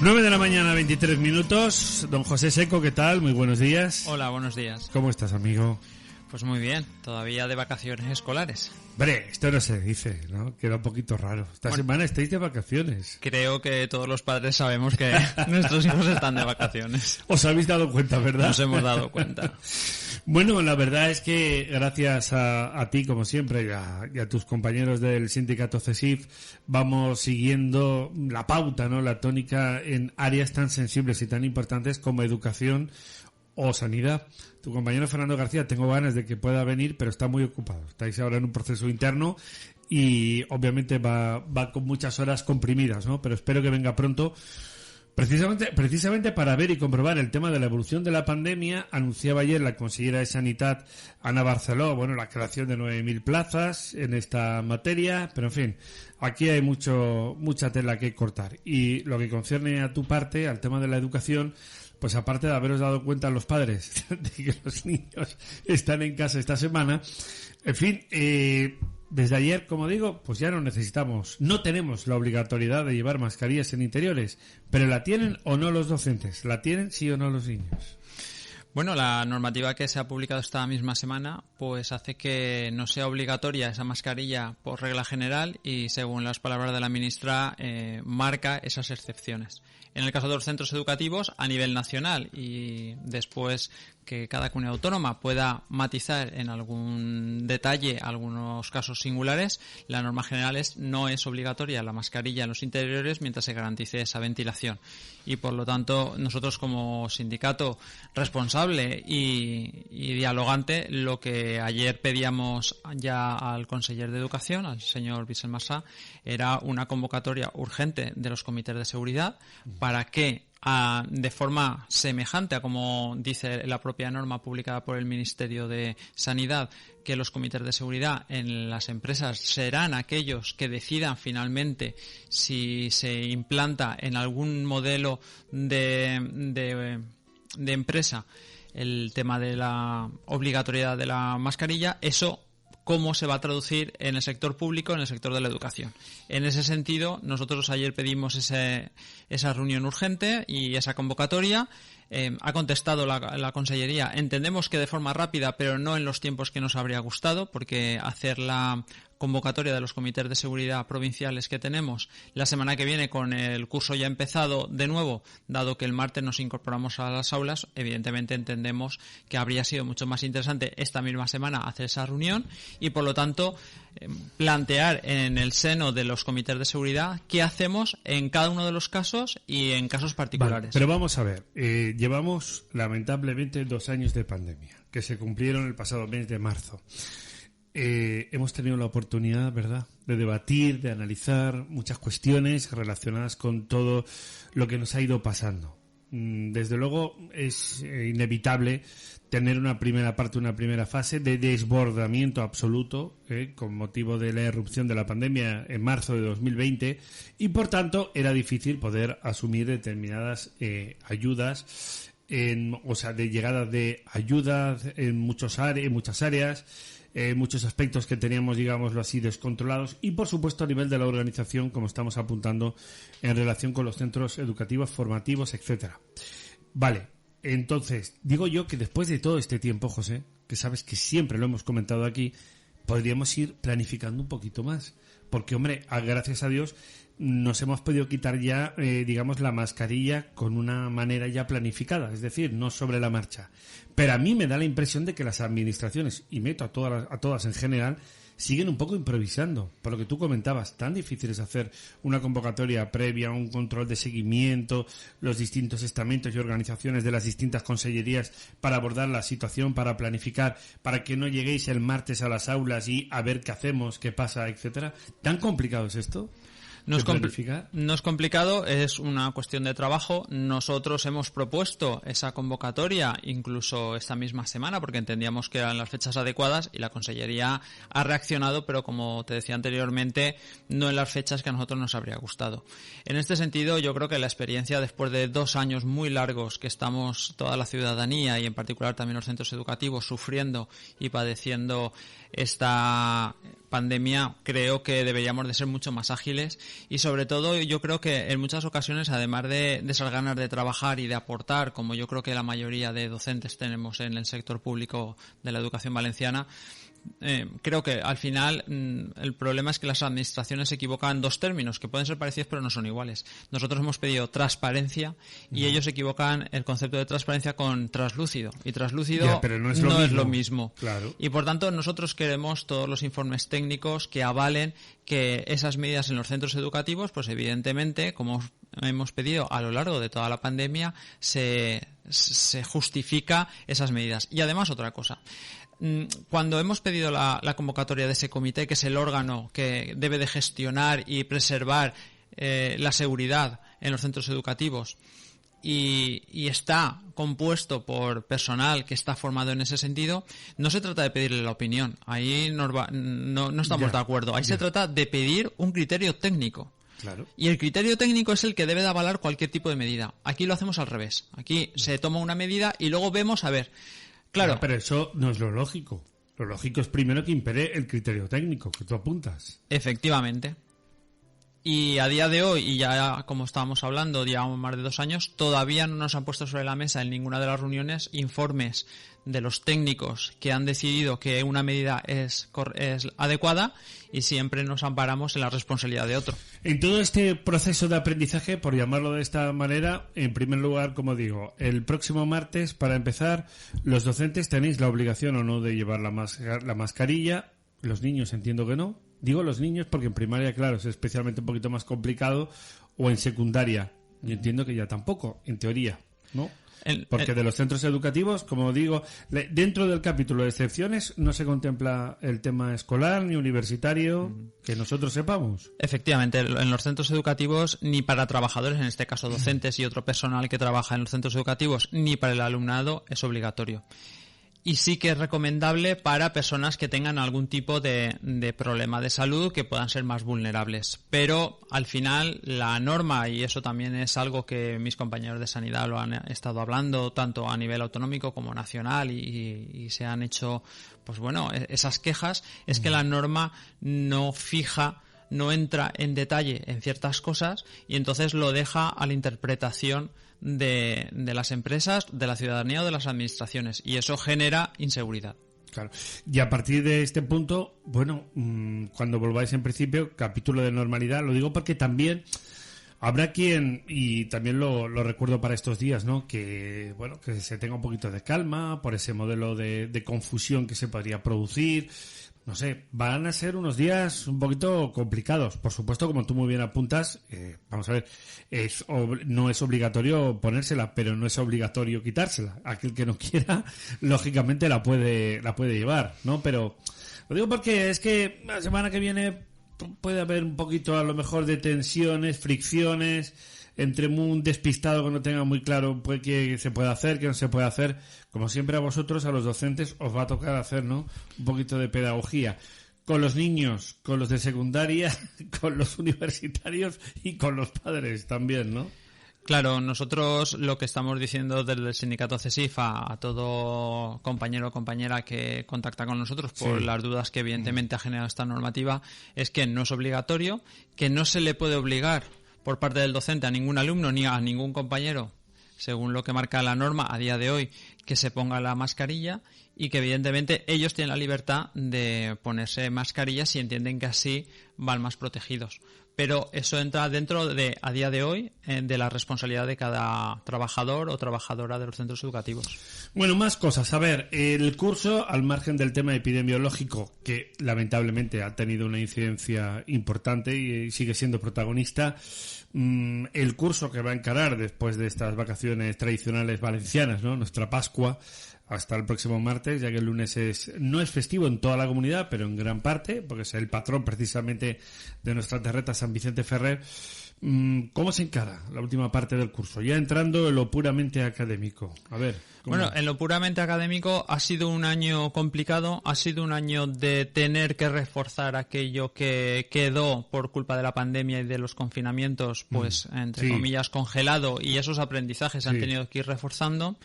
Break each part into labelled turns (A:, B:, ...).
A: 9 de la mañana, 23 minutos. Don José Seco, ¿qué tal? Muy buenos días.
B: Hola, buenos días.
A: ¿Cómo estás, amigo?
B: Pues muy bien, todavía de vacaciones escolares.
A: Hombre, esto no se dice, ¿no? Queda un poquito raro. Esta semana estáis de vacaciones.
B: Creo que todos los padres sabemos que nuestros hijos están de vacaciones.
A: Os habéis dado cuenta, ¿verdad?
B: Nos hemos dado cuenta.
A: Bueno, la verdad es que gracias a ti, como siempre, y a tus compañeros del sindicato CESIF, vamos siguiendo la pauta, ¿no? La tónica en áreas tan sensibles y tan importantes como educación o sanidad. Tu compañero Fernando García, tengo ganas de que pueda venir, pero está muy ocupado. Estáis ahora en un proceso interno y obviamente va con muchas horas comprimidas, ¿no? Pero espero que venga pronto. Precisamente para ver y comprobar el tema de la evolución de la pandemia, anunciaba ayer la consellera de Sanidad, Ana Barceló, la creación de 9.000 plazas en esta materia, pero en fin, aquí hay mucha tela que cortar. Y lo que concierne a tu parte, al tema de la educación, pues aparte de haberos dado cuenta los padres de que los niños están en casa esta semana, en fin, desde ayer, como digo, pues ya no tenemos la obligatoriedad de llevar mascarillas en interiores, pero ¿la tienen o no los docentes? ¿La tienen sí o no los niños?
B: Bueno, la normativa que se ha publicado esta misma semana pues hace que no sea obligatoria esa mascarilla por regla general y, según las palabras de la ministra, marca esas excepciones. En el caso de los centros educativos a nivel nacional, y después que cada comunidad autónoma pueda matizar en algún detalle algunos casos singulares, la norma general no es obligatoria la mascarilla en los interiores mientras se garantice esa ventilación. Y por lo tanto, nosotros como sindicato responsable y dialogante, lo que ayer pedíamos ya al conseller de Educación, al señor Vicent Massà, era una convocatoria urgente de los comités de seguridad para que de forma semejante a como dice la propia norma publicada por el Ministerio de Sanidad, que los comités de seguridad en las empresas serán aquellos que decidan finalmente si se implanta en algún modelo de empresa el tema de la obligatoriedad de la mascarilla. Eso cómo se va a traducir en el sector público, en el sector de la educación. En ese sentido, nosotros ayer pedimos esa reunión urgente y esa convocatoria. Ha contestado la Consellería. Entendemos que de forma rápida, pero no en los tiempos que nos habría gustado, porque hacer la convocatoria de los comités de seguridad provinciales que tenemos la semana que viene, con el curso ya empezado de nuevo, dado que el martes nos incorporamos a las aulas, evidentemente entendemos que habría sido mucho más interesante esta misma semana hacer esa reunión y, por lo tanto, plantear en el seno de los comités de seguridad qué hacemos en cada uno de los casos y en casos particulares.
A: Vale, pero vamos a ver, llevamos lamentablemente 2 años de pandemia, que se cumplieron el pasado mes de marzo. Hemos tenido la oportunidad, ¿verdad?, de debatir, de analizar muchas cuestiones relacionadas con todo lo que nos ha ido pasando. Desde luego es inevitable tener una primera fase de desbordamiento absoluto con motivo de la irrupción de la pandemia en marzo de 2020 y, por tanto, era difícil poder asumir determinadas ayudas, de llegada de ayudas en muchas áreas, muchos aspectos que teníamos, digámoslo así, descontrolados y, por supuesto, a nivel de la organización, como estamos apuntando, en relación con los centros educativos, formativos, etcétera. Vale, entonces, digo yo que después de todo este tiempo, José, que sabes que siempre lo hemos comentado aquí, podríamos ir planificando un poquito más. Porque, hombre, gracias a Dios, nos hemos podido quitar ya, la mascarilla con una manera ya planificada, es decir, no sobre la marcha. Pero a mí me da la impresión de que las administraciones, y meto a todas en general, siguen un poco improvisando. Por lo que tú comentabas, tan difícil es hacer una convocatoria previa, un control de seguimiento, los distintos estamentos y organizaciones de las distintas consellerías para abordar la situación, para planificar, para que no lleguéis el martes a las aulas y a ver qué hacemos, qué pasa, etcétera. ¿Tan complicado es esto?
B: No es complicado, es una cuestión de trabajo. Nosotros hemos propuesto esa convocatoria incluso esta misma semana porque entendíamos que eran las fechas adecuadas y la Consellería ha reaccionado, pero como te decía anteriormente, no en las fechas que a nosotros nos habría gustado. En este sentido, yo creo que la experiencia, después de 2 años muy largos que estamos toda la ciudadanía y en particular también los centros educativos sufriendo y padeciendo esta pandemia, creo que deberíamos de ser mucho más ágiles Y sobre todo yo creo que en muchas ocasiones, además de esas ganas de trabajar y de aportar, como yo creo que la mayoría de docentes tenemos en el sector público de la educación valenciana, creo que al final el problema es que las administraciones se equivocan en dos términos que pueden ser parecidos pero no son iguales. Nosotros hemos pedido transparencia y ellos equivocan el concepto de transparencia con traslúcido, y traslúcido no es lo mismo.
A: Claro.
B: Y por tanto nosotros queremos todos los informes técnicos que avalen que esas medidas en los centros educativos, pues evidentemente, como hemos pedido a lo largo de toda la pandemia, se justifica esas medidas. Y además otra cosa, cuando hemos pedido la convocatoria de ese comité, que es el órgano que debe de gestionar y preservar la seguridad en los centros educativos, y está compuesto por personal que está formado en ese sentido, no se trata de pedirle la opinión. Ahí no estamos de acuerdo. Ahí se trata de pedir un criterio técnico.
A: Claro.
B: Y el criterio técnico es el que debe de avalar cualquier tipo de medida. Aquí lo hacemos al revés. Aquí se toma una medida y luego vemos a ver. Claro.
A: Pero eso no es lo lógico. Lo lógico es primero que impere el criterio técnico que tú apuntas.
B: Efectivamente. Y a día de hoy, y ya como estábamos hablando, llevamos más de 2 años, todavía no nos han puesto sobre la mesa en ninguna de las reuniones informes de los técnicos que han decidido que una medida es adecuada, y siempre nos amparamos en la responsabilidad de otro.
A: En todo este proceso de aprendizaje, por llamarlo de esta manera, en primer lugar, como digo, el próximo martes, para empezar, los docentes tenéis la obligación o no de llevar la mascarilla. Los niños entiendo que no. Digo los niños porque en primaria, claro, es especialmente un poquito más complicado, o en secundaria. Yo entiendo que ya tampoco, en teoría, ¿no? Porque de los centros educativos, como digo, dentro del capítulo de excepciones no se contempla el tema escolar ni universitario, que nosotros sepamos.
B: Efectivamente, en los centros educativos, ni para trabajadores, en este caso docentes y otro personal que trabaja en los centros educativos, ni para el alumnado es obligatorio. Y sí que es recomendable para personas que tengan algún tipo de problema de salud, que puedan ser más vulnerables. Pero al final la norma, y eso también es algo que mis compañeros de sanidad lo han estado hablando tanto a nivel autonómico como nacional, y se han hecho pues bueno, esas quejas, es que la norma no entra en detalle en ciertas cosas, y entonces lo deja a la interpretación de las empresas, de la ciudadanía o de las administraciones, y eso genera inseguridad.
A: Claro. Y a partir de este punto, bueno, cuando volváis en principio, capítulo de normalidad, lo digo porque también habrá quien, y también lo recuerdo para estos días, ¿no? Que, bueno, que se tenga un poquito de calma por ese modelo de confusión que se podría producir. No sé, van a ser unos días un poquito complicados. Por supuesto, como tú muy bien apuntas, vamos a ver, no es obligatorio ponérsela, pero no es obligatorio quitársela. Aquel que no quiera, lógicamente la puede llevar, ¿no? Pero lo digo porque es que la semana que viene puede haber un poquito, a lo mejor, de tensiones, fricciones, entre un despistado que no tenga muy claro pues qué se puede hacer, qué no se puede hacer. Como siempre, a vosotros, a los docentes, os va a tocar hacer, ¿no?, un poquito de pedagogía con los niños, con los de secundaria, con los universitarios y con los padres también, ¿no?
B: Claro, nosotros lo que estamos diciendo desde el sindicato CESIF a todo compañero o compañera que contacta con nosotros por las dudas que evidentemente ha generado esta normativa, es que no es obligatorio, que no se le puede obligar por parte del docente a ningún alumno ni a ningún compañero, según lo que marca la norma a día de hoy, que se ponga la mascarilla, y que evidentemente ellos tienen la libertad de ponerse mascarillas si entienden que así van más protegidos. Pero eso entra dentro de, a día de hoy, de la responsabilidad de cada trabajador o trabajadora de los centros educativos.
A: Bueno, más cosas. A ver, el curso, al margen del tema epidemiológico, que lamentablemente ha tenido una incidencia importante y sigue siendo protagonista, el curso que va a encarar después de estas vacaciones tradicionales valencianas, ¿no?, nuestra Pascua, hasta el próximo martes, ya que el lunes no es festivo en toda la comunidad, pero en gran parte, porque es el patrón precisamente de nuestra terreta, San Vicente Ferrer. ¿Cómo se encara la última parte del curso? Ya entrando en lo puramente académico. A ver,
B: Bueno, en lo puramente académico ha sido un año complicado, ha sido un año de tener que reforzar aquello que quedó por culpa de la pandemia y de los confinamientos, pues entre comillas congelado, y esos aprendizajes se han tenido que ir reforzando.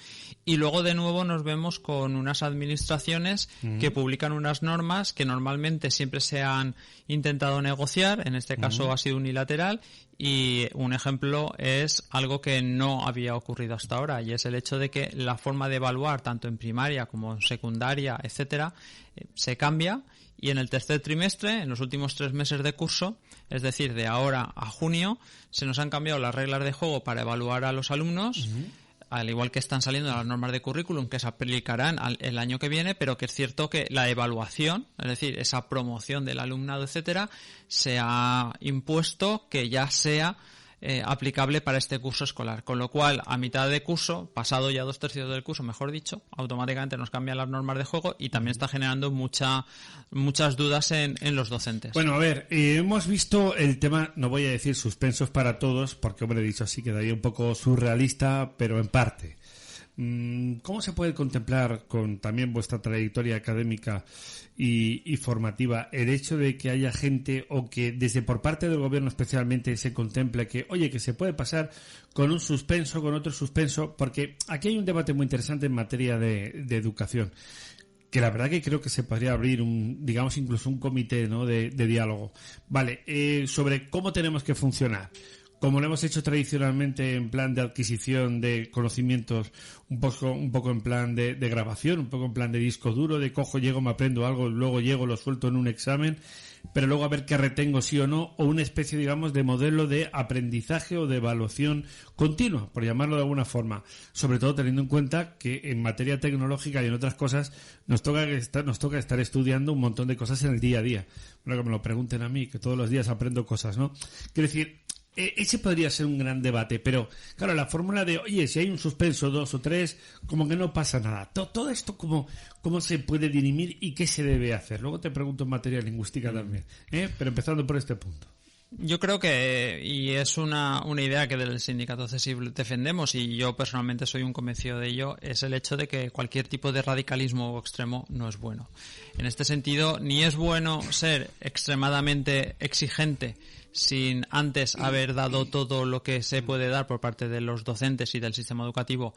B: Y luego de nuevo nos vemos con unas administraciones que publican unas normas que normalmente siempre se han intentado negociar, en este caso ha sido unilateral, y un ejemplo es algo que no había ocurrido hasta ahora, y es el hecho de que la forma de evaluar tanto en primaria como en secundaria, etcétera, se cambia, y en el tercer trimestre, en los últimos 3 meses de curso, es decir, de ahora a junio, se nos han cambiado las reglas de juego para evaluar a los alumnos, al igual que están saliendo las normas de currículum que se aplicarán el año que viene, pero que es cierto que la evaluación, es decir, esa promoción del alumnado, etcétera, se ha impuesto que ya sea aplicable para este curso escolar. Con lo cual, a mitad de curso, pasado ya 2/3 del curso, mejor dicho, automáticamente nos cambian las normas de juego y también está generando muchas dudas en los docentes.
A: Bueno, a ver, hemos visto el tema, no voy a decir suspensos para todos, porque, hombre, he dicho así, quedaría un poco surrealista, pero en parte. ¿Cómo se puede contemplar, con también vuestra trayectoria académica y formativa, el hecho de que haya gente, o que desde por parte del gobierno especialmente se contemple que, oye, que se puede pasar con un suspenso, con otro suspenso? Porque aquí hay un debate muy interesante en materia de educación, que la verdad que creo que se podría abrir digamos incluso un comité, ¿no?, de diálogo. Vale, sobre cómo tenemos que funcionar. Como lo hemos hecho tradicionalmente en plan de adquisición de conocimientos, un poco en plan de grabación, un poco en plan de disco duro, de cojo, llego, me aprendo algo, luego llego, lo suelto en un examen, pero luego a ver qué retengo sí o no, o una especie, digamos, de modelo de aprendizaje o de evaluación continua, por llamarlo de alguna forma, sobre todo teniendo en cuenta que en materia tecnológica y en otras cosas nos toca estar estudiando un montón de cosas en el día a día. Bueno, que me lo pregunten a mí, que todos los días aprendo cosas, ¿no? Quiero decir, ese podría ser un gran debate, pero claro, la fórmula de, oye, si hay un suspenso, 2 o 3, como que no pasa nada. Todo esto, ¿cómo se puede dirimir y qué se debe hacer? Luego te pregunto en materia lingüística también, pero empezando por este punto.
B: Yo creo que, y es una idea que del sindicato CESIF defendemos, y yo personalmente soy un convencido de ello, es el hecho de que cualquier tipo de radicalismo extremo no es bueno. En este sentido, ni es bueno ser extremadamente exigente sin antes haber dado todo lo que se puede dar por parte de los docentes y del sistema educativo,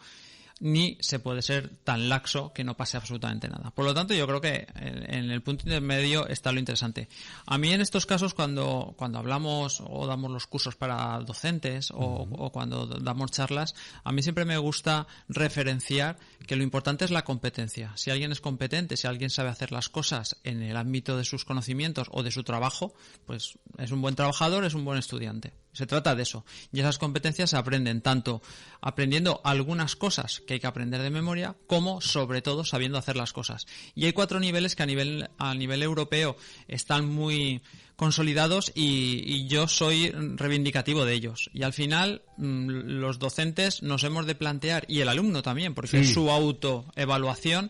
B: ni se puede ser tan laxo que no pase absolutamente nada. Por lo tanto, yo creo que en el punto intermedio está lo interesante. A mí en estos casos, cuando hablamos o damos los cursos para docentes o cuando damos charlas, a mí siempre me gusta referenciar que lo importante es la competencia. Si alguien es competente, si alguien sabe hacer las cosas en el ámbito de sus conocimientos o de su trabajo, pues es un buen trabajador, es un buen estudiante. Se trata de eso. Y esas competencias se aprenden tanto aprendiendo algunas cosas que hay que aprender de memoria, como sobre todo sabiendo hacer las cosas. Y hay 4 niveles que a nivel europeo están muy consolidados y yo soy reivindicativo de ellos. Y al final los docentes nos hemos de plantear, y el alumno también, porque es su autoevaluación,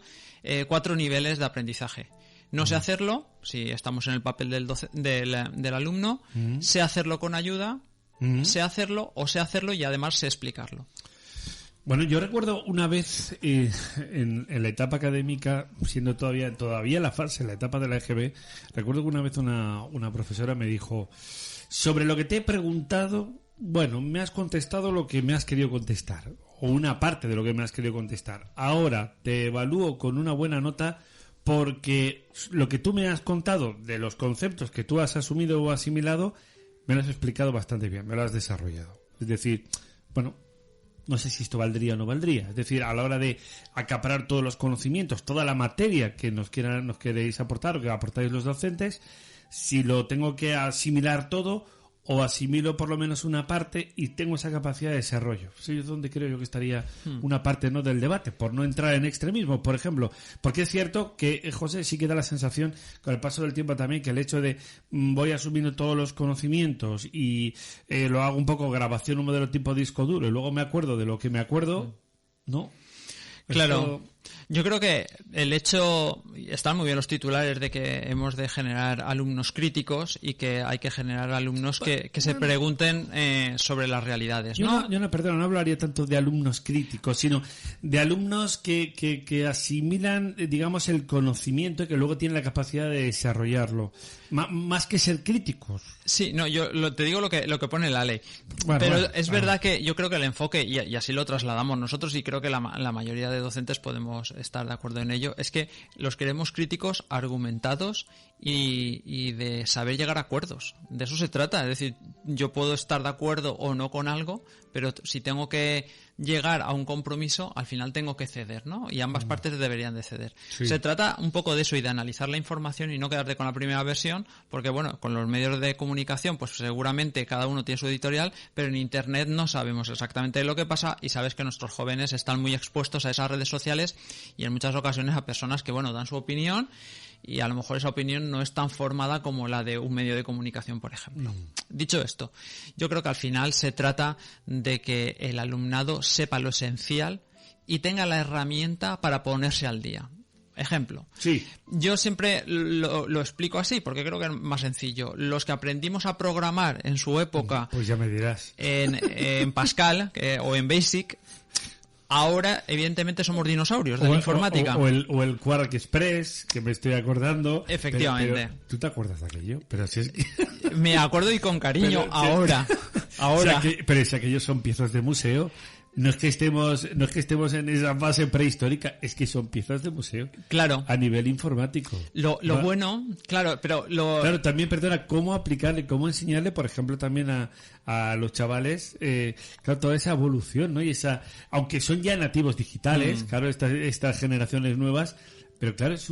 B: 4 niveles de aprendizaje. No sé hacerlo, si estamos en el papel del alumno, sé hacerlo con ayuda, sé hacerlo y además sé explicarlo.
A: Bueno, yo recuerdo una vez en la etapa académica, siendo todavía la fase, la etapa de la EGB, recuerdo que una vez una profesora me dijo, sobre lo que te he preguntado, bueno, me has contestado lo que me has querido contestar, o una parte de lo que me has querido contestar. Ahora te evalúo con una buena nota, porque lo que tú me has contado de los conceptos que tú has asumido o asimilado, me lo has explicado bastante bien, me lo has desarrollado. Es decir, bueno, no sé si esto valdría o no valdría. Es decir, a la hora de acaparar todos los conocimientos, toda la materia que nos queréis aportar o que aportáis los docentes, si lo tengo que asimilar todo o asimilo por lo menos una parte y tengo esa capacidad de desarrollo. Sí, es donde creo yo que estaría una parte, ¿no?, del debate, por no entrar en extremismo, por ejemplo. Porque es cierto que, José, sí que da la sensación, con el paso del tiempo también, que el hecho de voy asumiendo todos los conocimientos y lo hago un poco grabación, un modelo tipo disco duro, y luego me acuerdo de lo que me acuerdo, ¿no?
B: Claro. Yo creo que el hecho, están muy bien los titulares de que hemos de generar alumnos críticos y que hay que generar alumnos que se pregunten sobre las realidades, ¿no?
A: Yo no hablaría tanto de alumnos críticos, sino de alumnos que asimilan, digamos, el conocimiento y que luego tienen la capacidad de desarrollarlo, más que ser críticos.
B: Sí, no, te digo lo que pone la ley.
A: Bueno,
B: pero es verdad que yo creo que el enfoque, y así lo trasladamos nosotros, y creo que la mayoría de docentes podemos estar de acuerdo en ello, es que los queremos críticos, argumentados y de saber llegar a acuerdos. De eso se trata. Es decir, yo puedo estar de acuerdo o no con algo, pero si tengo que llegar a un compromiso, al final tengo que ceder, ¿no? Y ambas partes deberían de ceder.
A: Sí.
B: Se trata un poco de eso y de analizar la información y no quedarte con la primera versión, porque bueno, con los medios de comunicación, pues seguramente cada uno tiene su editorial, pero en Internet no sabemos exactamente lo que pasa y sabes que nuestros jóvenes están muy expuestos a esas redes sociales y en muchas ocasiones a personas que, bueno, dan su opinión y a lo mejor esa opinión no es tan formada como la de un medio de comunicación, por ejemplo. Dicho esto, yo creo que al final se trata de que el alumnado sepa lo esencial y tenga la herramienta para ponerse al día. Ejemplo.
A: Sí.
B: Yo siempre lo explico así porque creo que es más sencillo. Los que aprendimos a programar en su época...
A: Pues ya me dirás.
B: En Pascal o en Basic... Ahora, evidentemente, somos dinosaurios de la informática.
A: O el Quark Express, que me estoy acordando.
B: Efectivamente.
A: Pero, ¿tú te acuerdas de aquello? Pero si es...
B: Me acuerdo y con cariño, pero, ahora.
A: O sea, pero si aquellos son piezas de museo, no es que estemos en esa fase prehistórica, es que son piezas de museo.
B: Claro.
A: A nivel informático.
B: Lo bueno, claro, pero
A: Claro, también, perdona, cómo aplicarle, cómo enseñarle, por ejemplo, también a los chavales, claro, toda esa evolución, ¿no? Y aunque son ya nativos digitales, claro, estas generaciones nuevas, pero claro, es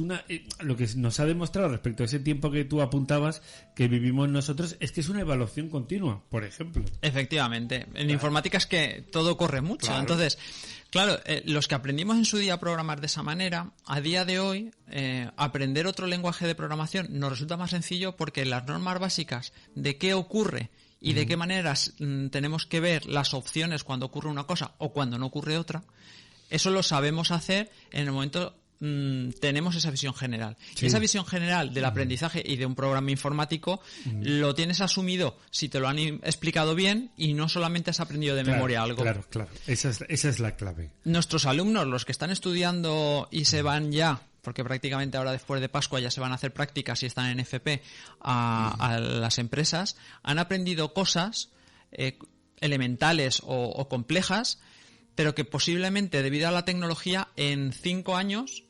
A: lo que nos ha demostrado respecto a ese tiempo que tú apuntabas que vivimos nosotros es que es una evaluación continua, por ejemplo.
B: Efectivamente. En informática es que todo corre mucho. Claro. Entonces, claro, los que aprendimos en su día a programar de esa manera, a día de hoy, aprender otro lenguaje de programación nos resulta más sencillo porque las normas básicas de qué ocurre y de qué maneras tenemos que ver las opciones cuando ocurre una cosa o cuando no ocurre otra, eso lo sabemos hacer en el momento... tenemos esa visión general. Sí. Y esa visión general del aprendizaje y de un programa informático lo tienes asumido si te lo han explicado bien y no solamente has aprendido de memoria algo.
A: Claro. Esa es la clave.
B: Nuestros alumnos, los que están estudiando y se van ya, porque prácticamente ahora después de Pascua ya se van a hacer prácticas y están en FP a las empresas, han aprendido cosas elementales o complejas, pero que posiblemente debido a la tecnología en 5 años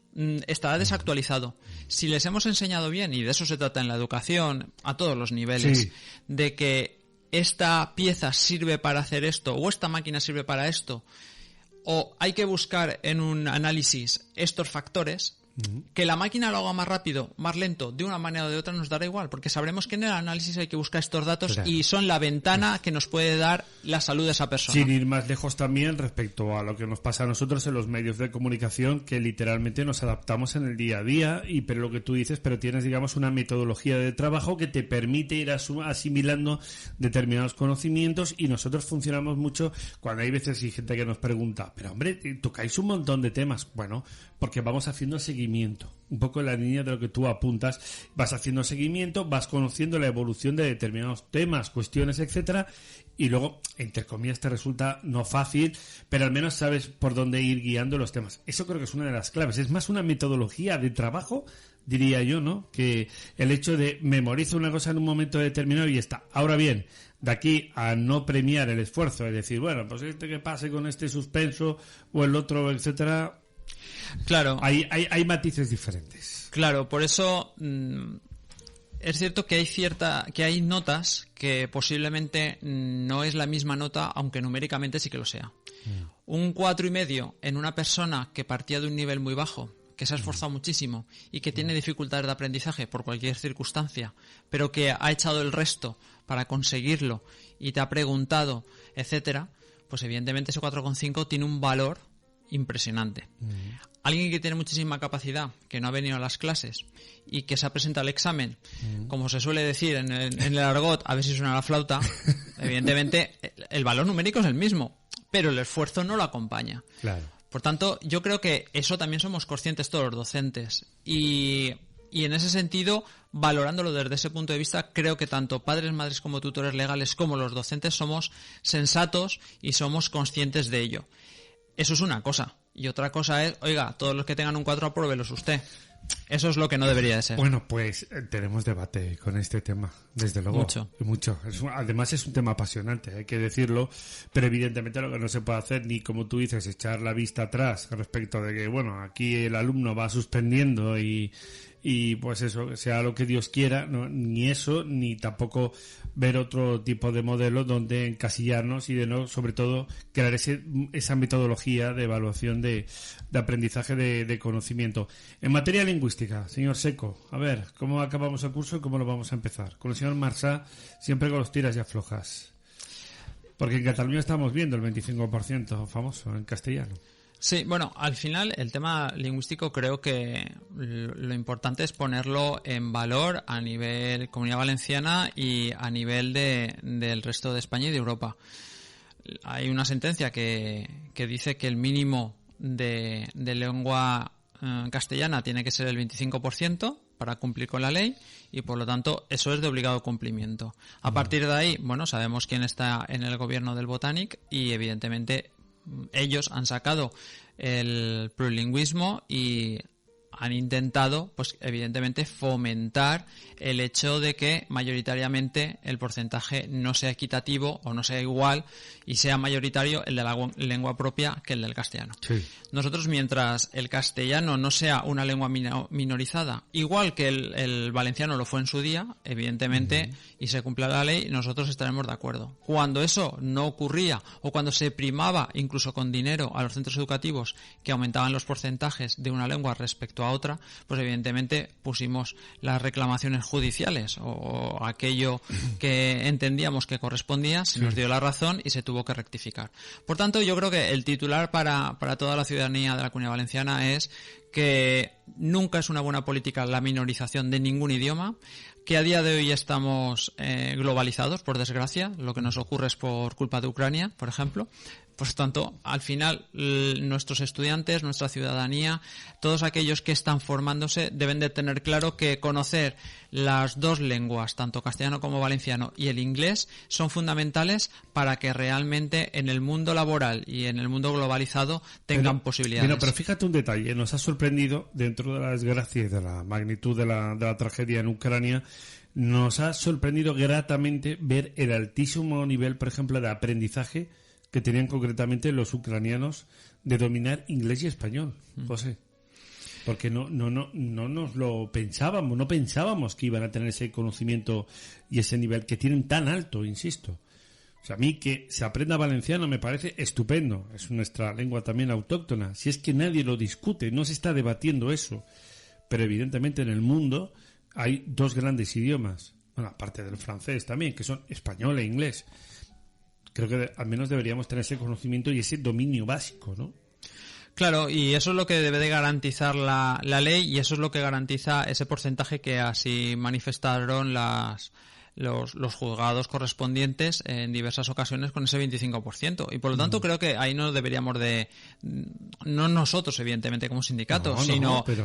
B: estará desactualizado. Si les hemos enseñado bien, y de eso se trata en la educación a todos los niveles, de que esta pieza sirve para hacer esto o esta máquina sirve para esto, o hay que buscar en un análisis estos factores, que la máquina lo haga más rápido, más lento, de una manera o de otra nos dará igual, porque sabremos que en el análisis hay que buscar estos datos y son la ventana que nos puede dar la salud de esa persona.
A: Sin ir más lejos también respecto a lo que nos pasa a nosotros en los medios de comunicación, que literalmente nos adaptamos en el día a día, pero lo que tú dices, pero tienes, digamos, una metodología de trabajo que te permite ir asimilando determinados conocimientos y nosotros funcionamos mucho cuando hay veces y gente que nos pregunta, pero hombre, tocáis un montón de temas. Bueno, porque vamos haciendo seguimiento. Un poco en la línea de lo que tú apuntas, vas haciendo seguimiento, vas conociendo la evolución de determinados temas, cuestiones, etcétera, y luego, entre comillas, te resulta no fácil, pero al menos sabes por dónde ir guiando los temas. Eso creo que es una de las claves. Es más una metodología de trabajo, diría yo, ¿no? Que el hecho de memorizo una cosa en un momento determinado y está. Ahora bien, de aquí a no premiar el esfuerzo, es decir, bueno, pues que pase con este suspenso o el otro, etcétera.
B: Claro.
A: Hay matices diferentes.
B: Claro, por eso es cierto que hay notas que posiblemente no es la misma nota, aunque numéricamente sí que lo sea. Un 4,5 en una persona que partía de un nivel muy bajo, que se ha esforzado muchísimo y que tiene dificultades de aprendizaje por cualquier circunstancia, pero que ha echado el resto para conseguirlo y te ha preguntado, etcétera, pues evidentemente ese 4,5 tiene un valor impresionante. Alguien que tiene muchísima capacidad, que no ha venido a las clases y que se ha presentado al examen, como se suele decir en el argot, a ver si suena la flauta, evidentemente el valor numérico es el mismo, pero el esfuerzo no lo acompaña.
A: Claro.
B: Por tanto, yo creo que eso también somos conscientes todos los docentes. Y en ese sentido, valorándolo desde ese punto de vista, creo que tanto padres, madres como tutores legales como los docentes somos sensatos y somos conscientes de ello. Eso es una cosa. Y otra cosa es, oiga, todos los que tengan un 4 apruébelos usted. Eso es lo que no debería de ser.
A: Bueno, pues tenemos debate con este tema, desde luego. Mucho. Además es un tema apasionante, hay que decirlo, pero evidentemente lo que no se puede hacer, ni como tú dices, echar la vista atrás respecto de que, bueno, aquí el alumno va suspendiendo y pues eso, sea lo que Dios quiera, no, ni eso, ni tampoco ver otro tipo de modelo donde encasillarnos y de no, sobre todo, crear esa metodología de evaluación de aprendizaje de conocimiento. En materia lingüística, señor Seco, a ver, ¿cómo acabamos el curso y cómo lo vamos a empezar? Con el señor Marsá, siempre con los tiras y aflojas. Porque en Cataluña estamos viendo el 25% famoso en castellano.
B: Sí, bueno, al final el tema lingüístico creo que lo importante es ponerlo en valor a nivel Comunidad Valenciana y a nivel del resto de España y de Europa. Hay una sentencia que dice que el mínimo de lengua castellana tiene que ser el 25% para cumplir con la ley y por lo tanto eso es de obligado cumplimiento. A partir de ahí, bueno, sabemos quién está en el gobierno del Botanic y evidentemente ellos han sacado el plurilingüismo y han intentado, pues evidentemente, fomentar el hecho de que mayoritariamente el porcentaje no sea equitativo o no sea igual y sea mayoritario el de la lengua propia que el del castellano.
A: Sí.
B: Nosotros, mientras el castellano no sea una lengua minorizada, igual que el valenciano lo fue en su día, evidentemente, y se cumpla la ley, nosotros estaremos de acuerdo. Cuando eso no ocurría o cuando se primaba, incluso con dinero, a los centros educativos que aumentaban los porcentajes de una lengua respecto a otra, pues evidentemente pusimos las reclamaciones judiciales o aquello que entendíamos que correspondía, se nos dio la razón y se tuvo que rectificar. Por tanto, yo creo que el titular para toda la ciudadanía de la Comunidad Valenciana es que nunca es una buena política la minorización de ningún idioma, que a día de hoy estamos globalizados, por desgracia, lo que nos ocurre es por culpa de Ucrania, por ejemplo. Por tanto, al final, nuestros estudiantes, nuestra ciudadanía, todos aquellos que están formándose deben de tener claro que conocer las dos lenguas, tanto castellano como valenciano, y el inglés, son fundamentales para que realmente en el mundo laboral y en el mundo globalizado tengan posibilidades.
A: Pero fíjate un detalle, nos ha sorprendido, dentro de la desgracia y de la magnitud de la tragedia en Ucrania, nos ha sorprendido gratamente ver el altísimo nivel, por ejemplo, de aprendizaje que tenían concretamente los ucranianos de dominar inglés y español, José. Porque no nos lo pensábamos, no pensábamos que iban a tener ese conocimiento y ese nivel que tienen tan alto, insisto. O sea, a mí que se aprenda valenciano me parece estupendo, es nuestra lengua también autóctona, si es que nadie lo discute, no se está debatiendo eso. Pero evidentemente en el mundo hay dos grandes idiomas, bueno, aparte del francés también, que son español e inglés. Creo que al menos deberíamos tener ese conocimiento y ese dominio básico, ¿no?
B: Claro, y eso es lo que debe de garantizar la ley y eso es lo que garantiza ese porcentaje que así manifestaron los juzgados correspondientes en diversas ocasiones con ese 25%. Y por lo tanto creo que ahí no deberíamos de, no nosotros evidentemente como sindicato,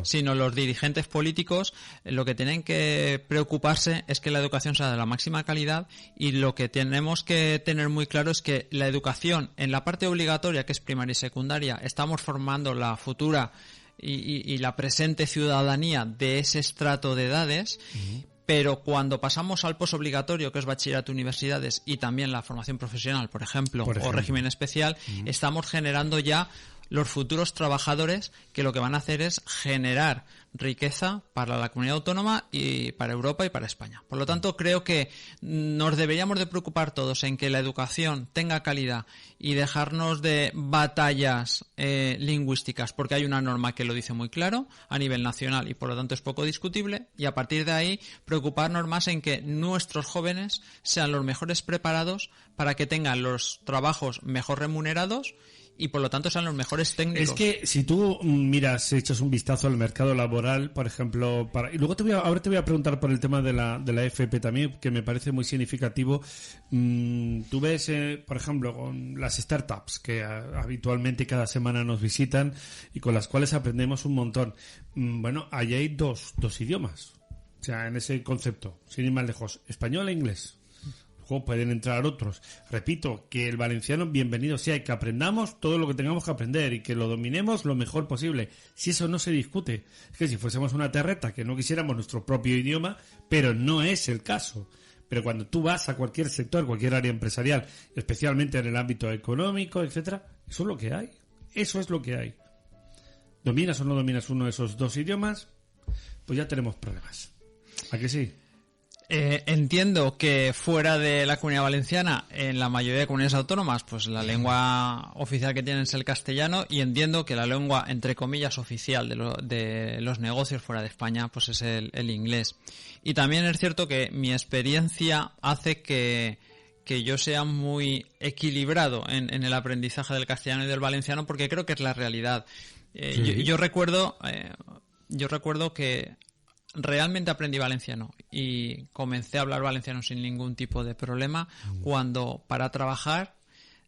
B: sino los dirigentes políticos, lo que tienen que preocuparse es que la educación sea de la máxima calidad y lo que tenemos que tener muy claro es que la educación en la parte obligatoria, que es primaria y secundaria, estamos formando la futura y la presente ciudadanía de ese estrato de edades. Pero cuando pasamos al posobligatorio, que es bachillerato, universidades y también la formación profesional, por ejemplo, o régimen especial, estamos generando ya los futuros trabajadores que lo que van a hacer es generar riqueza para la comunidad autónoma y para Europa y para España. Por lo tanto, creo que nos deberíamos de preocupar todos en que la educación tenga calidad y dejarnos de batallas lingüísticas, porque hay una norma que lo dice muy claro a nivel nacional y por lo tanto es poco discutible, y a partir de ahí preocuparnos más en que nuestros jóvenes sean los mejores preparados para que tengan los trabajos mejor remunerados y por lo tanto sean los mejores técnicos.
A: Es que si tú miras, echas un vistazo al mercado laboral, por ejemplo, y luego ahora te voy a preguntar por el tema de la FP también, que me parece muy significativo. Tú ves, por ejemplo, con las startups que habitualmente cada semana nos visitan y con las cuales aprendemos un montón. Bueno, allí hay dos idiomas, o sea, en ese concepto, sin ir más lejos, español e inglés. Luego pueden entrar otros. Repito, que el valenciano, bienvenido sea, y que aprendamos todo lo que tengamos que aprender y que lo dominemos lo mejor posible. Si eso no se discute, es que si fuésemos una terreta que no quisiéramos nuestro propio idioma, pero no es el caso. Pero cuando tú vas a cualquier sector, cualquier área empresarial, especialmente en el ámbito económico, etcétera, eso es lo que hay. Eso es lo que hay. ¿Dominas o no dominas uno de esos dos idiomas? Pues ya tenemos problemas. ¿A que sí?
B: Entiendo que fuera de la Comunidad Valenciana, en la mayoría de comunidades autónomas, pues la lengua oficial que tienen es el castellano, y entiendo que la lengua, entre comillas, oficial de los negocios fuera de España, pues es el inglés. Y también es cierto que mi experiencia hace que yo sea muy equilibrado en el aprendizaje del castellano y del valenciano, porque creo que es la realidad.
A: Sí.
B: Yo recuerdo que realmente aprendí valenciano y comencé a hablar valenciano sin ningún tipo de problema cuando, para trabajar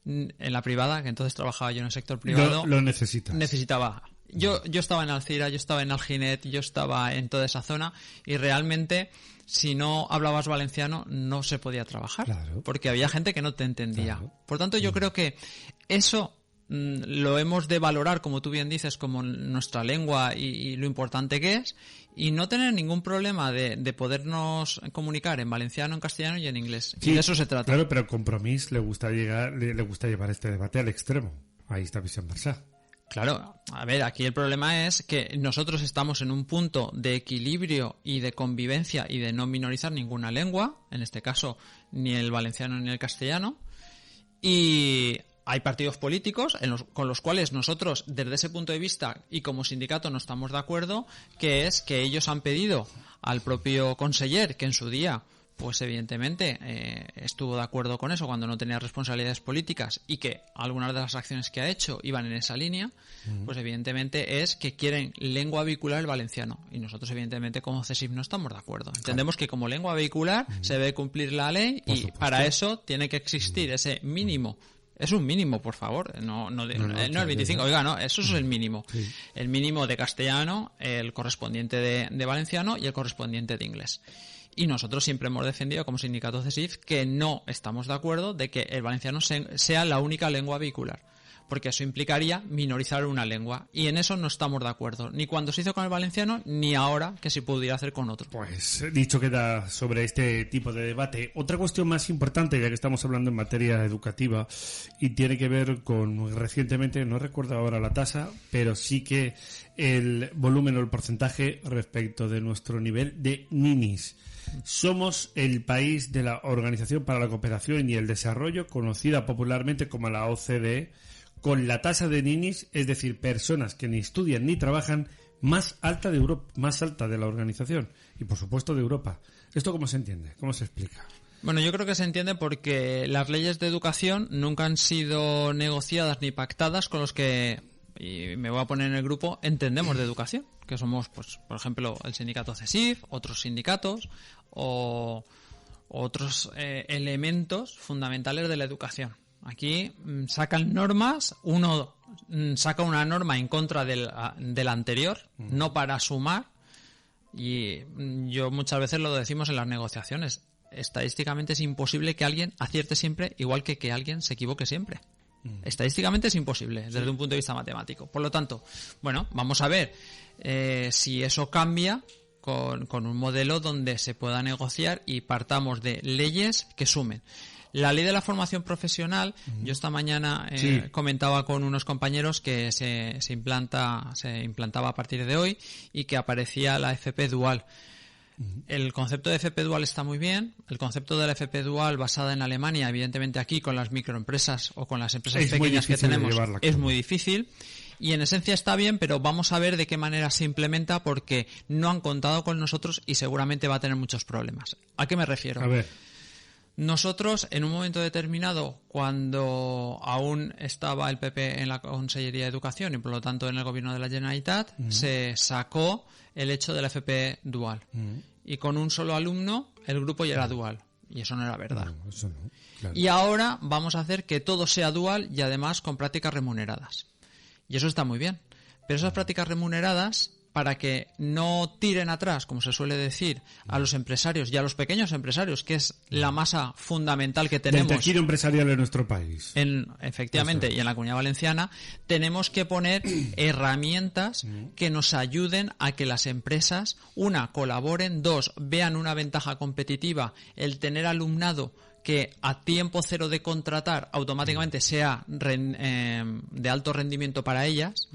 B: en la privada, que entonces trabajaba yo en el sector privado,
A: lo necesitaba.
B: Yo estaba en Alcira, yo estaba en Alginet, yo estaba en toda esa zona, y realmente si no hablabas valenciano no se podía trabajar,
A: claro,
B: porque había gente que no te entendía.
A: Claro.
B: Por tanto, yo creo que eso lo hemos de valorar, como tú bien dices, como nuestra lengua y lo importante que es, y no tener ningún problema de podernos comunicar en valenciano, en castellano y en inglés.
A: Sí,
B: y de eso se trata.
A: Claro, pero Compromís le gusta llevar este debate al extremo. Ahí está Vicent Marsá.
B: Claro, a ver, aquí el problema es que nosotros estamos en un punto de equilibrio y de convivencia y de no minorizar ninguna lengua, en este caso ni el valenciano ni el castellano, y hay partidos políticos con los cuales nosotros, desde ese punto de vista y como sindicato, no estamos de acuerdo, que es que ellos han pedido al propio conseller, que en su día, pues evidentemente estuvo de acuerdo con eso cuando no tenía responsabilidades políticas, y que algunas de las acciones que ha hecho iban en esa línea, pues evidentemente es que quieren lengua vehicular el valenciano, y nosotros evidentemente como CESIF no estamos de acuerdo. Entendemos que como lengua vehicular se debe cumplir la ley, y para eso tiene que existir ese mínimo. Es un mínimo, por favor, no el 25, oiga, no, eso es el mínimo. Sí. El mínimo de castellano, el correspondiente de valenciano y el correspondiente de inglés. Y nosotros siempre hemos defendido como sindicato CESIF que no estamos de acuerdo de que el valenciano sea la única lengua vehicular, porque eso implicaría minorizar una lengua, y en eso no estamos de acuerdo, ni cuando se hizo con el valenciano, ni ahora que se pudiera hacer con otro.
A: Pues dicho queda sobre este tipo de debate. Otra cuestión más importante, ya que estamos hablando en materia educativa, y tiene que ver con recientemente, no recuerdo ahora la tasa, pero sí que el volumen o el porcentaje respecto de nuestro nivel de ninis. Somos el país de la Organización para la Cooperación y el Desarrollo, conocida popularmente como la OCDE, con la tasa de ninis, es decir, personas que ni estudian ni trabajan, más alta de Europa, más alta de la organización y, por supuesto, de Europa. ¿Esto cómo se entiende? ¿Cómo se explica?
B: Bueno, yo creo que se entiende porque las leyes de educación nunca han sido negociadas ni pactadas con los que, y me voy a poner en el grupo, entendemos de educación, que somos, pues, por ejemplo, el sindicato CESIF, otros sindicatos o otros elementos fundamentales de la educación. Aquí sacan normas, uno saca una norma en contra del anterior, no para sumar, y yo muchas veces lo decimos en las negociaciones. Estadísticamente es imposible que alguien acierte siempre, igual que alguien se equivoque siempre. Estadísticamente es imposible desde un punto de vista matemático. Por lo tanto, bueno, vamos a ver si eso cambia con un modelo donde se pueda negociar y partamos de leyes que sumen. La ley de la formación profesional, yo esta mañana comentaba con unos compañeros que se implantaba a partir de hoy, y que aparecía la FP dual. El concepto de FP dual está muy bien. El concepto de la FP dual basada en Alemania, evidentemente aquí con las microempresas o con las empresas pequeñas que tenemos, es muy difícil. Y en esencia está bien, pero vamos a ver de qué manera se implementa, porque no han contado con nosotros y seguramente va a tener muchos problemas. ¿A qué me refiero?
A: A ver.
B: Nosotros, en un momento determinado, cuando aún estaba el PP en la Consellería de Educación y por lo tanto en el gobierno de la Generalitat, se sacó el hecho de la FP dual. Y con un solo alumno el grupo ya era dual. Y eso no era verdad.
A: No, eso no, claro.
B: Y ahora vamos a hacer que todo sea dual y además con prácticas remuneradas. Y eso está muy bien. Pero esas prácticas remuneradas, para que no tiren atrás, como se suele decir, a los empresarios y a los pequeños empresarios, que es la masa fundamental que tenemos.
A: Del tejido empresarial en nuestro país.
B: Efectivamente, y en la Comunidad Valenciana, tenemos que poner herramientas que nos ayuden a que las empresas, una, colaboren, dos, vean una ventaja competitiva, el tener alumnado que a tiempo cero de contratar automáticamente sea de alto rendimiento para ellas,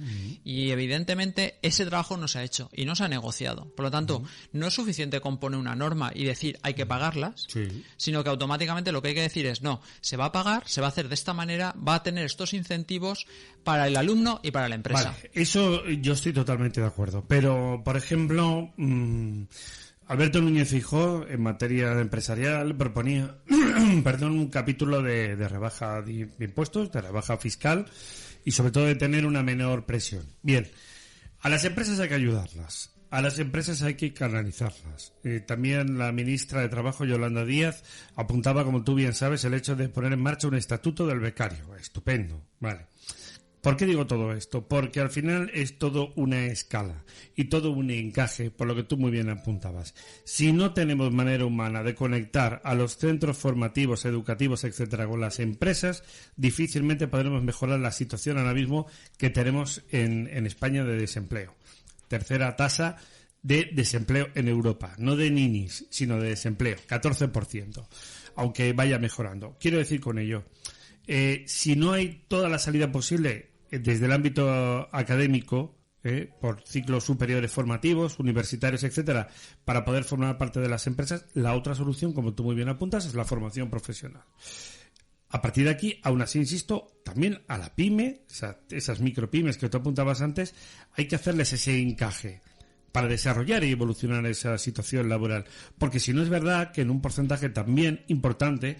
B: y evidentemente ese trabajo no se ha hecho y no se ha negociado. Por lo tanto, no es suficiente con poner una norma y decir hay que pagarlas, sino que automáticamente lo que hay que decir es no, se va a pagar, se va a hacer de esta manera, va a tener estos incentivos para el alumno y para la empresa.
A: Vale, eso yo estoy totalmente de acuerdo, pero por ejemplo... Alberto Núñez Feijóo, en materia empresarial, proponía un capítulo de rebaja de impuestos, de rebaja fiscal y sobre todo de tener una menor presión. Bien, a las empresas hay que ayudarlas, a las empresas hay que canalizarlas. También la ministra de Trabajo, Yolanda Díaz, apuntaba, como tú bien sabes, el hecho de poner en marcha un estatuto del becario. Estupendo, vale. ¿Por qué digo todo esto? Porque al final es todo una escala y todo un encaje, por lo que tú muy bien apuntabas. Si no tenemos manera humana de conectar a los centros formativos, educativos, etcétera, con las empresas, difícilmente podremos mejorar la situación ahora mismo que tenemos en España de desempleo. Tercera tasa de desempleo en Europa, no de ninis, sino de desempleo, 14%, aunque vaya mejorando. Quiero decir con ello, si no hay toda la salida posible desde el ámbito académico, por ciclos superiores formativos, universitarios, etcétera, para poder formar parte de las empresas, la otra solución, como tú muy bien apuntas, es la formación profesional. A partir de aquí, aún así, insisto, también a la pyme, esas micropymes que tú apuntabas antes, hay que hacerles ese encaje para desarrollar y evolucionar esa situación laboral. Porque si no, es verdad que en un porcentaje también importante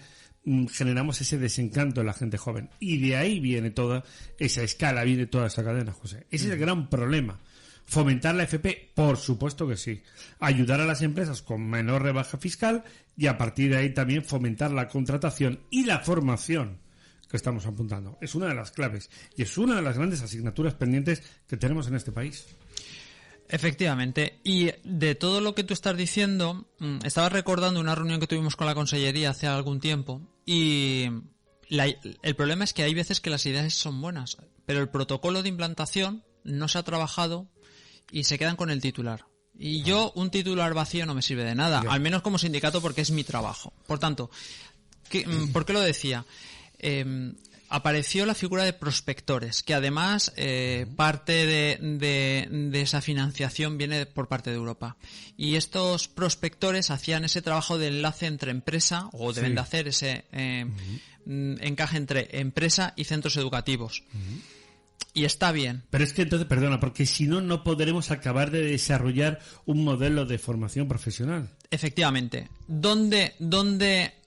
A: generamos ese desencanto en la gente joven. Y de ahí viene toda esa escala, viene toda esa cadena, José. Ese es el gran problema. Fomentar la FP, por supuesto que sí. Ayudar a las empresas con menor rebaja fiscal y a partir de ahí también fomentar la contratación y la formación que estamos apuntando. Es una de las claves y es una de las grandes asignaturas pendientes que tenemos en este país.
B: Efectivamente, y de todo lo que tú estás diciendo, estaba recordando una reunión que tuvimos con la Consellería hace algún tiempo y el problema es que hay veces que las ideas son buenas, pero el protocolo de implantación no se ha trabajado y se quedan con el titular. Y yo, un titular vacío no me sirve de nada, al menos como sindicato, porque es mi trabajo. Por tanto, ¿por qué lo decía? Apareció la figura de prospectores, que además parte de esa financiación viene por parte de Europa. Y estos prospectores hacían ese trabajo de enlace entre empresa, o deben de hacer ese encaje entre empresa y centros educativos. Y está bien.
A: Pero es que entonces, perdona, porque si no, no podremos acabar de desarrollar un modelo de formación profesional.
B: Efectivamente. ¿Dónde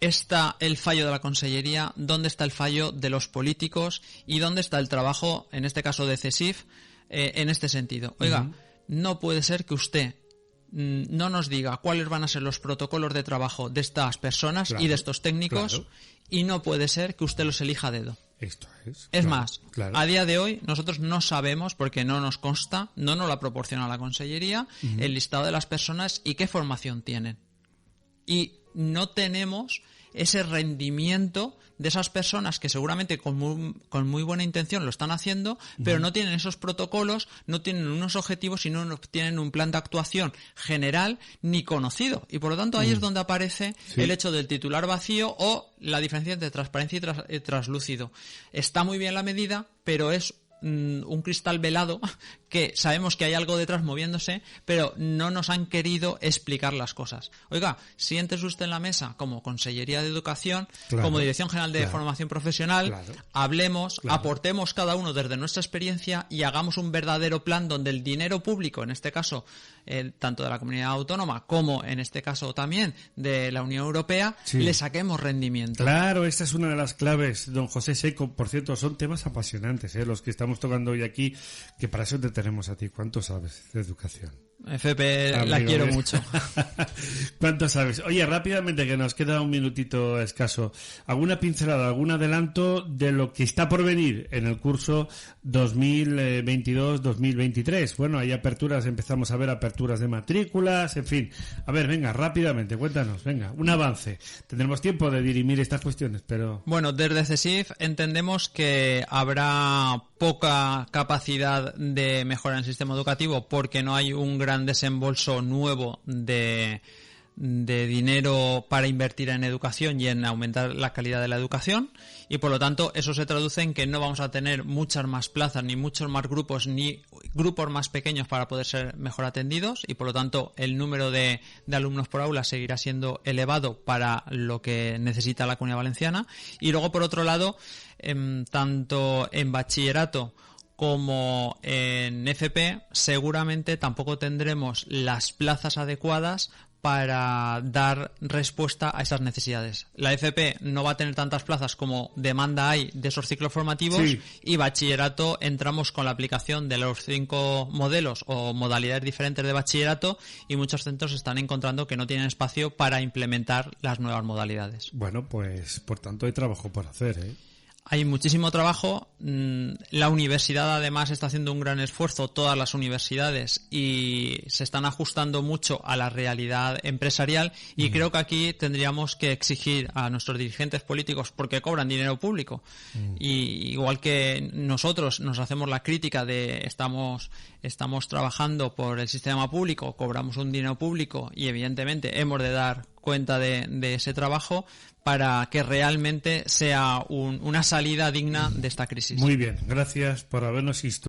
B: está el fallo de la Consellería? ¿Dónde está el fallo de los políticos? ¿Y dónde está el trabajo, en este caso de CESIF, en este sentido? Oiga, no puede ser que usted no nos diga cuáles van a ser los protocolos de trabajo de estas personas y de estos técnicos, y no puede ser que usted los elija a dedo.
A: Esto es.
B: Es más, a día de hoy nosotros no sabemos, porque no nos consta, no nos la proporciona la Consellería, el listado de las personas y qué formación tienen. Y no tenemos ese rendimiento de esas personas que seguramente con muy buena intención lo están haciendo, pero no tienen esos protocolos, no tienen unos objetivos y no tienen un plan de actuación general ni conocido. Y por lo tanto ahí es donde aparece el hecho del titular vacío o la diferencia entre transparencia y traslúcido. Está muy bien la medida, pero es un cristal velado, que sabemos que hay algo detrás moviéndose, pero no nos han querido explicar las cosas. Oiga, siéntese usted en la mesa como Consellería de Educación,
A: claro,
B: como Dirección General de
A: claro,
B: Formación Profesional,
A: claro,
B: hablemos,
A: claro,
B: aportemos cada uno desde nuestra experiencia y hagamos un verdadero plan donde el dinero público, en este caso tanto de la comunidad autónoma como en este caso también de la Unión Europea,
A: sí,
B: le saquemos rendimiento.
A: Claro, esta es una de las claves, don José Seco. Por cierto, son temas apasionantes, los que estamos tocando hoy aquí, que para eso te tenemos a ti. ¿Cuánto sabes de educación?
B: FP,
A: amigo,
B: la quiero mucho.
A: ¿Cuánto sabes? Oye, rápidamente, que nos queda un minutito escaso. ¿Alguna pincelada, algún adelanto de lo que está por venir en el curso 2022-2023? Bueno, hay aperturas, empezamos a ver aperturas de matrículas, en fin. A ver, venga, rápidamente, cuéntanos, venga, un avance. Tendremos tiempo de dirimir estas cuestiones, pero...
B: Bueno, desde CESIF entendemos que habrá poca capacidad de mejora en el sistema educativo porque no hay un gran desembolso nuevo de dinero para invertir en educación y en aumentar la calidad de la educación, y por lo tanto eso se traduce en que no vamos a tener muchas más plazas, ni muchos más grupos, ni grupos más pequeños para poder ser mejor atendidos, y por lo tanto el número de alumnos por aula seguirá siendo elevado para lo que necesita la Comunidad Valenciana. Y luego, por otro lado, tanto en bachillerato como en FP seguramente tampoco tendremos las plazas adecuadas para dar respuesta a esas necesidades. La FP no va a tener tantas plazas como demanda hay de esos ciclos formativos, sí, y bachillerato entramos con la aplicación de los 5 modelos o modalidades diferentes de bachillerato, y muchos centros están encontrando que no tienen espacio para implementar las nuevas modalidades.
A: Bueno, pues por tanto hay trabajo por hacer, ¿eh?
B: Hay muchísimo trabajo. La universidad además está haciendo un gran esfuerzo, todas las universidades, y se están ajustando mucho a la realidad empresarial, y creo que aquí tendríamos que exigir a nuestros dirigentes políticos, porque cobran dinero público, y igual que nosotros nos hacemos la crítica de estamos trabajando por el sistema público, cobramos un dinero público y evidentemente hemos de dar cuenta de ese trabajo para que realmente sea una salida digna de esta crisis.
A: Muy bien, gracias por habernos instruido.